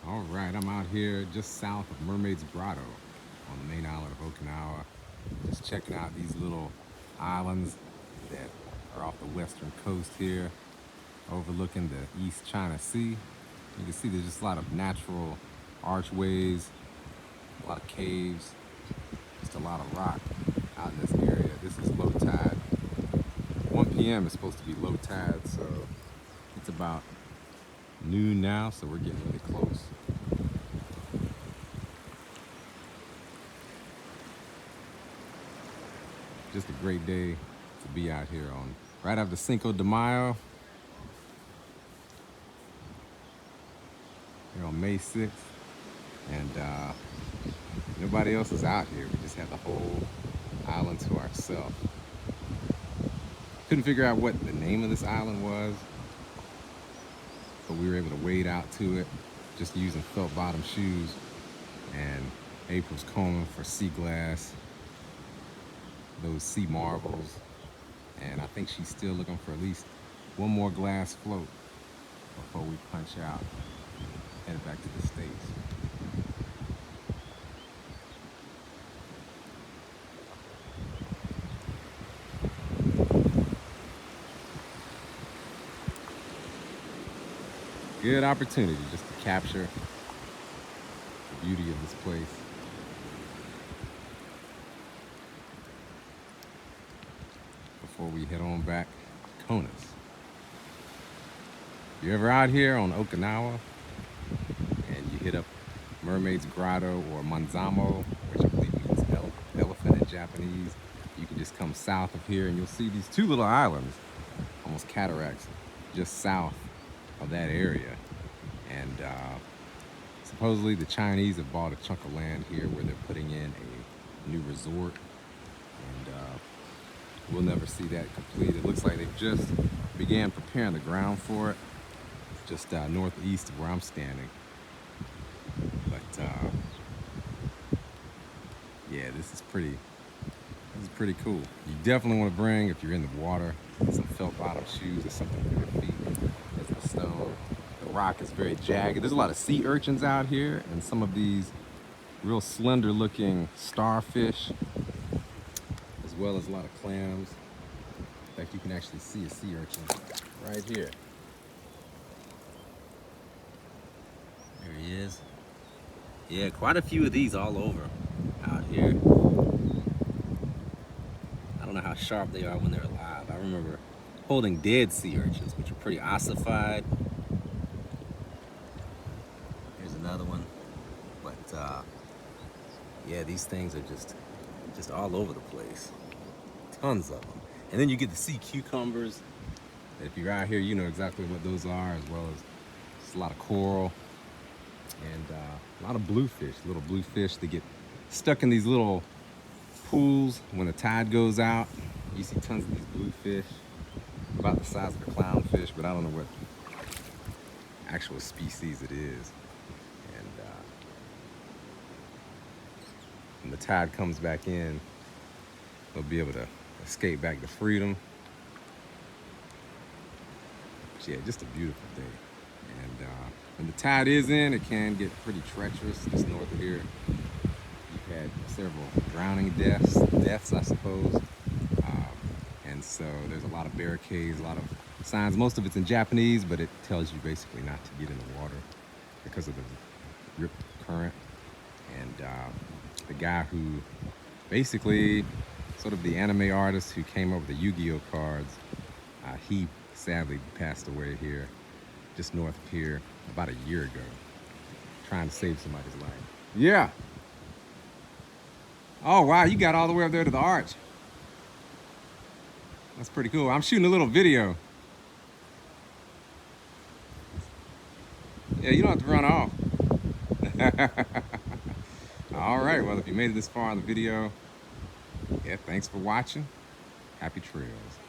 All right, I'm out here just south of Mermaid's Grotto on the main island of Okinawa. Just checking out these little islands that are off the western coast here, overlooking the East China Sea. You can see there's just a lot of natural archways, a lot of caves, just a lot of rock out in this area. This is low tide. 1 p.m. is supposed to be low tide, so it's about noon now, so we're getting really close. Just a great day to be out here on right after Cinco de Mayo. Here on May 6th, and nobody else is out here. We just have the whole island to ourselves. Couldn't figure out what the name of this island was, but we were able to wade out to it just using felt bottom shoes, and April's combing for sea glass, those sea marbles, and I think she's still looking for at least one more glass float before we punch out, headed back to the States. Good opportunity just to capture the beauty of this place. Before we head on back to Konas. If you're ever out here on Okinawa and you hit up Mermaid's Grotto or Manzamo, which I believe means elephant in Japanese, you can just come south of here and you'll see these two little islands, almost cataracts, just south of that area. And supposedly the Chinese have bought a chunk of land here where they're putting in a new resort, and we'll never see that complete. It looks like they've just began preparing the ground for it, just northeast of where I'm standing. But yeah, this is pretty cool. You definitely want to bring, if you're in the water, some felt bottom shoes or something for your feet. There's the stone. The rock is very jagged. There's a lot of sea urchins out here and some of these real slender looking starfish, as well as a lot of clams. In fact, you can actually see a sea urchin right here. There he is. Yeah, quite a few of these all over out here. I don't know how sharp they are when they're alive. I remember holding dead sea urchins, which are pretty ossified. Here's another one. But yeah, these things are just all over the place. Tons of them. And then you get the sea cucumbers. If you're out here, you know exactly what those are, as well as just a lot of coral and a lot of bluefish, little bluefish that get stuck in these little pools when the tide goes out. You see tons of these bluefish, about the size of a clownfish, but I don't know what actual species it is. And when the tide comes back in, they'll be able to escape back to freedom. But yeah, just a beautiful day. And when the tide is in, it can get pretty treacherous. Just north of here, you've had several drowning deaths, I suppose. And so there's a lot of barricades, a lot of signs. Most of it's in Japanese, but it tells you basically not to get in the water because of the rip current. And the guy who basically, sort of the anime artist who came up with the Yu-Gi-Oh cards, he sadly passed away here, just north of here, about a year ago, trying to save somebody's life. Yeah. Oh, wow, you got all the way up there to the arch. That's pretty cool. I'm shooting a little video. Yeah, you don't have to run off. All right, well, if you made it this far in the video, yeah, thanks for watching. Happy trails.